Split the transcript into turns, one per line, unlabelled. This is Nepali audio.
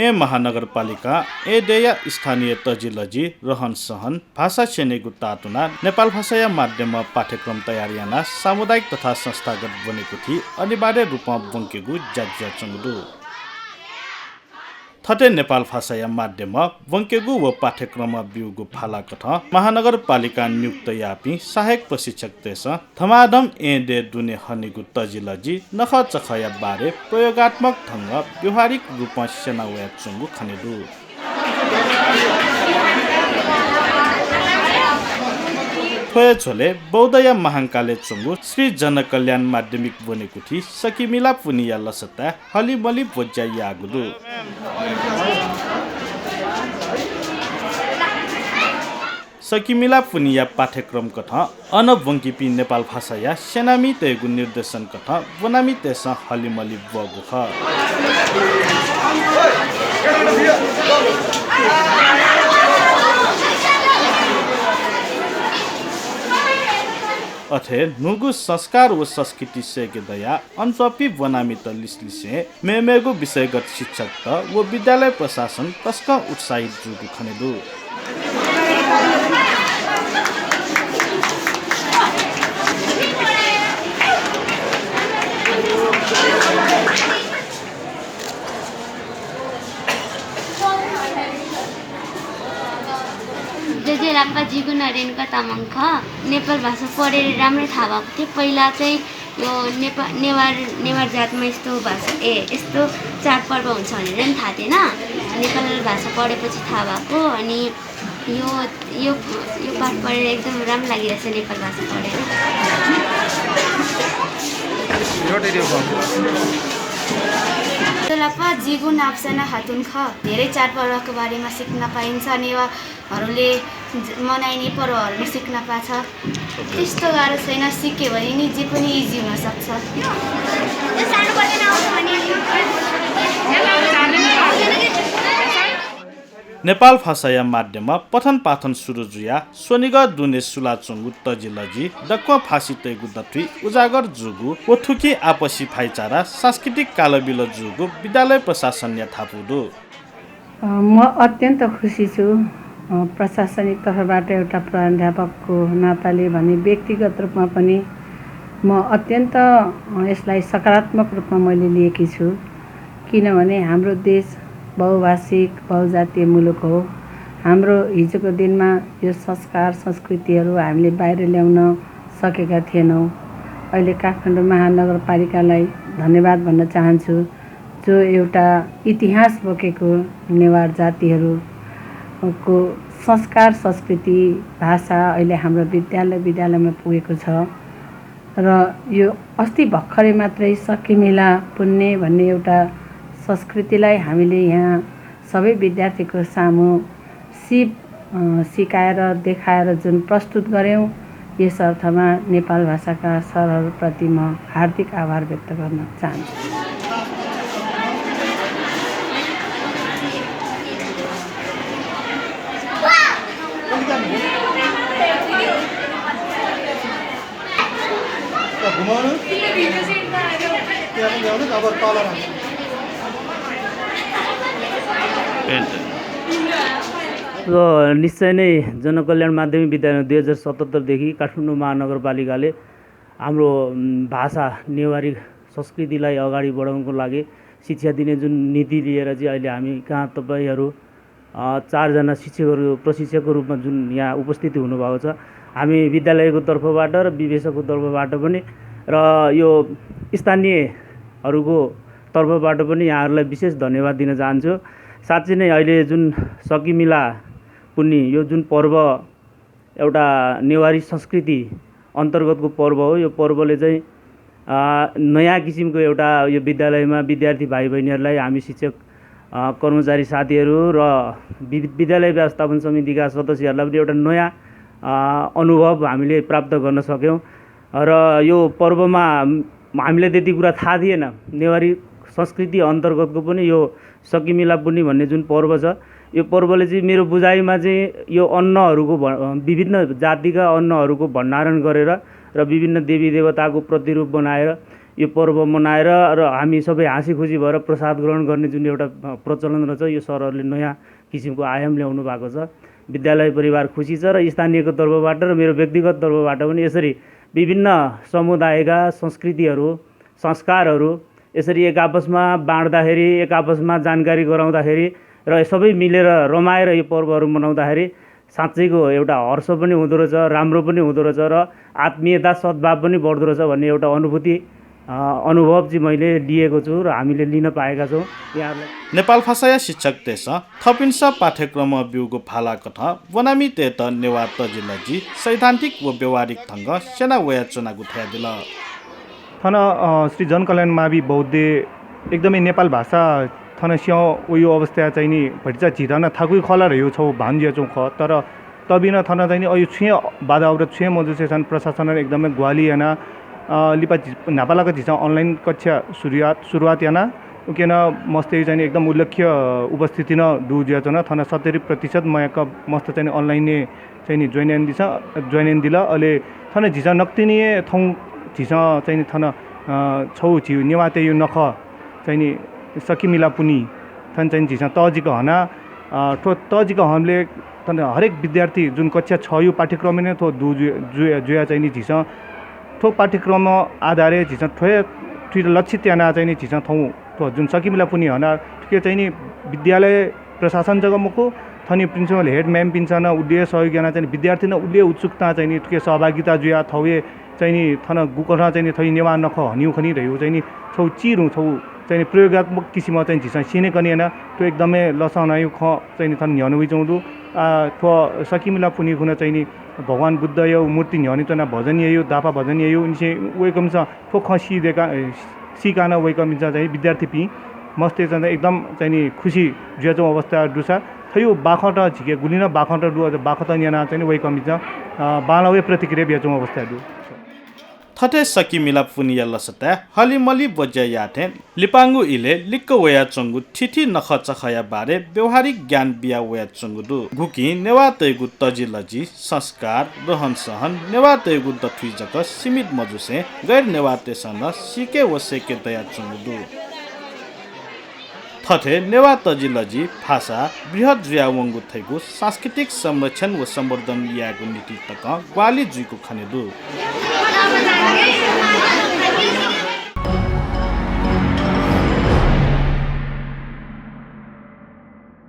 ए महानगरपालिका ए देया स्थानीय तजिलजी रहन सहन भाषा सेनेगु तातुना नेपाल भाषा माध्यम पाठ्यक्रम तयारियाना सामुदायिक तथा संस्थागत बनेको थी अनिवार्य रूपमा बङ्केगु ज्याज्या चंगदु थटे नेपाल भाषा माध्यम बङ्केगु व पाठ्यक्रम बिउगु फाला कथ महानगरपालिका नियुक्त यापी सहायक प्रशिक्षक देश थमादम ए दे दुने हनेगु तजिलजी नख चखया बारे प्रयोगात्मक ढंग व्यवहारिक रूपमा सेनावया चंगु खनेदु थोय छोले बौद्धया महाङ्काले चंगु श्री जनकल्याण माध्यमिक बनेको थी सकिमिला पुनिया लसता हलिमली बोज्या यागुदु सकिमिला पुनिया पाठ्यक्रम कथा अनबङ्किपी नेपाल भाषा या सेनामी तेगु निर्देशन कथा बनामी तेस हलिमली बगु ख अथे नुगु संस्कार व संस्कृति सेके दया अनसपी बनामी त लिसलिसे मेमेगु विषयगत शिक्षक त व विद्यालय प्रशासन तस्का उत्साहित जुगु खनेदु
लाप्पा जीगु नरेनका तामाङ ख नेपाल भाषा पढेर राम्रै थाहा भएको थियो। पहिला चाहिँ यो नेवार जातमा यस्तो भाषा यस्तो चाडपर्व हुन्छ भनेर नि थाहा थिएन। नेपाल भाषा पढेपछि थाहा भएको। अनि यो पाठ पढेर एकदम राम्रो लागिरहेछ नेपाल भाषा पढेर।
लाप्पा जीगु नाप्सेना हातुन ख धेरै चाडपर्वको बारेमा सिक्न पाइन्छ। नेवारहरूले मनाइने पर्वहरू सिक्न पाछ। त्यस्तो गाह्रो छैन, सिक्यो भने नि जे पनि इजी हुन सक्छ।
नेपाल भाषा माध्यम पठन पाठन सुरु जुया सोनिग दुने सुला चंगु तजिलजी दक्व फासी तेगु दथुई उजागर जुगु ओथुकी आपसी भाइचारा सांस्कृतिक कालबिलो जुगु विद्यालय प्रशासन या थापुदु।
म अत्यन्त खुसी छु प्रशासनिक तर्फबाट एउटा प्राध्यापकको नाताले भने व्यक्तिगत रूपमा पनि म अत्यन्त यसलाई सकारात्मक रूपमा मैले लिएकी छु। किनभने हाम्रो देश बहुभाषिक बहुजातीय मुलुक हो। हाम्रो हिजोको दिनमा यो संस्कार संस्कृतिहरू हामीले बाहिर ल्याउन सकेका थिएनौँ। अहिले काठमाडौँ महानगरपालिकालाई धन्यवाद भन्न चाहन्छु, जो एउटा इतिहास बोकेको नेवार जातिहरूको संस्कार संस्कृति भाषा अहिले हाम्रो विद्यालयमा पुगेको छ। र यो अस्ति भर्खरै मात्रै सकिमिला पुन्ने भन्ने एउटा संस्कृतिलाई हामीले यहाँ सबै विद्यार्थीको सामु सिकाएर देखाएर जुन प्रस्तुत गर्यौं, यस अर्थमा नेपाल भाषाका सरहरूप्रति म हार्दिक आभार व्यक्त गर्न चाहन्छु।
र निश्चय नै जनकल्याण माध्यमिक विद्यालय 2077 देखि काठमाडौँ महानगरपालिकाले हाम्रो भाषा नेवारी संस्कृतिलाई अगाडि बढाउनको लागि शिक्षा दिने जुन नीति लिएर चाहिँ अहिले हामी कहाँ तपाईहरू 4 जना शिक्षकहरू प्रशिक्षकको रूपमा जुन यहाँ उपस्थित हुनुभएको छ, हामी विद्यालयको तर्फबाट र विवेशकको तर्फबाट पनि र यो स्थानीयहरूको तर्फबाट पनि यहाँहरूलाई विशेष धन्यवाद दिन चाहन्छु। साँच्चै नै अहिले जुन सकिमिला पुन्नी यो जुन पर्व एउटा नेवारी संस्कृति अन्तर्गतको पर्व हो। यो पर्वले चाहिँ नयाँ किसिमको एउटा यो विद्यालयमा विद्यार्थी भाइ बहिनीहरूलाई हामी शिक्षक कर्मचारी साथीहरू र विद्यालय व्यवस्थापन समितिका सदस्यहरूलाई पनि एउटा नयाँ अनुभव हामीले प्राप्त गर्न सक्यौँ। र यो पर्वमा हामीलाई त्यति कुरा थाहा थिएन। नेवारी संस्कृति अन्तर्गतको पनि यो सकिमिला पुन्नी भन्ने जुन पर्व छ, यो पर्वले चाहिँ मेरो बुझाइमा चाहिँ यो अन्नहरूको विभिन्न जातिका अन्नहरूको भण्डारण गरेर र विभिन्न देवी देवताको प्रतिरूप बनाएर यो पर्व मनाएर र हामी सबै हाँसी खुसी भएर प्रसाद ग्रहण गर्ने जुन एउटा प्रचलन रहेछ यो सरहरूले नयाँ किसिमको आयाम ल्याउनु भएको छ। विद्यालय परिवार खुसी छ र स्थानीयको तर्फबाट र मेरो व्यक्तिगत तर्फबाट पनि यसरी विभिन्न समुदायका संस्कृतिहरू संस्कारहरू यसरी एक आपसमा बाँड्दाखेरि एक आपसमा जानकारी गराउँदाखेरि र सबै मिलेर रमाएर यो पर्वहरू मनाउँदाखेरि साँच्चैको एउटा हर्ष पनि हुँदो रहेछ, राम्रो पनि हुँदो रहेछ र आत्मीयता सद्भाव पनि बढ्दो रहेछ भन्ने एउटा अनुभव चाहिँ मैले लिएको छु र हामीले लिन पाएका छौँ। यहाँहरूलाई
नेपाल भाषा शिक्षक देश थपिन्छ पाठ्यक्रम बिउगो फाला कथा वनामी तेत नेवा तजिलाजी सैद्धान्तिक व व्यवहारिक ढङ्ग सेना वया चुनाव उठाया दिल
थन श्री जनकल्याण मावि बौद्ध एकदमै नेपाल भाषा थन स्याउ उयो अवस्था चाहिँ नि भटिचा झिरन थाकुई खला रह्यो छौ भान्जिया चौ ख तर तबिन थन चाहिँ नि अयो छुए बाधा औरत छुए मजुसे छन् प्रशासन एकदमै ग्वाली याना लिपा नापालाको झिचा अनलाइन कक्षा सुरुवात याना उकेन मस्ते चाहिँ एकदम उल्लेख्य उपस्थिति न दुजिया छन् थन 70% मयका मस्त चाहिँ अनलाइन चाहिँ नि जोइन दिला अहिले थन झिचा नक्तिनीय थौ झिसा चाहिँ थन छौ झिउ नेवाते यो नख चाहिँ नि सकिमिला पुनी थन चाहिँ झिसा तजिको हना तजिको हमले थन हरेक विद्यार्थी जुन कक्षा 6 यो पाठ्यक्रम नै थो जुया चाहिँ नि झिसा थो पाठ्यक्रम आधारे झिसा ठुलो लक्षित याना चाहिँ नि झिसा थौ थो जुन सकिमिला पुनी हना ठिकै चाहिँ नि विद्यालय प्रशासन जगमको थनी प्रिन्सिपल हेड म्याम पिन्छन उद्देश्य सहयोग याना चाहिँ विद्यार्थी न उल्ले उत्सुकता चाहिँ नि ठिकै सहभागिता जुया थौए चाहिँ नि थन गुकरा चाहिँ नि थै नेवा नख हनिउ खनि रह्यो चाहिँ नि छौ चिरु छौ चाहिँ प्रयोगात्मक किसिममा चाहिँ झिसा सिने कनि हैन त्यो एकदमै लसाउनायु ख चाहिँ नि थन न्याउनुइ चौदु थो सकिमिला पुनि खुना चाहिँ नि भगवान बुद्ध यो मूर्ति न्याउनि तना भजन यो दापा भजन यो निसे वेकम छ थो खसी देका सिकाना वेकम चाहिँ विद्यार्थी पि मस्ते चाहिँ एकदम चाहिँ नि खुसी जुयाचौ अवस्था दुसा थयो बाखट झिके गुलिन बाखट दु बाखट न्याना चाहिँ वेकम छ बालवे प्रतिक्रिया बेचौ अवस्था दु
थटे सकी मिला पुनिया लसता हलिमली बज्या याथे लिपाङ्गु इले लिक्क वया चंगु ठिठी नख चखया बारे व्यवहारिक ज्ञान बिया वया चंगु दु गुकी नेवा तैगु तजिलजी संस्कार रहन सहन नेवा तैगु दथुइ जक सीमित मजुसे गैर नेवा तेसन सिके वसेके दया चंगु दु थटे नेवा तजिलजी भाषा बृहत जुयावंगु थैगु सांस्कृतिक संरक्षण व संवर्धन यागु नीति तक ग्वाली जुइको खनेदु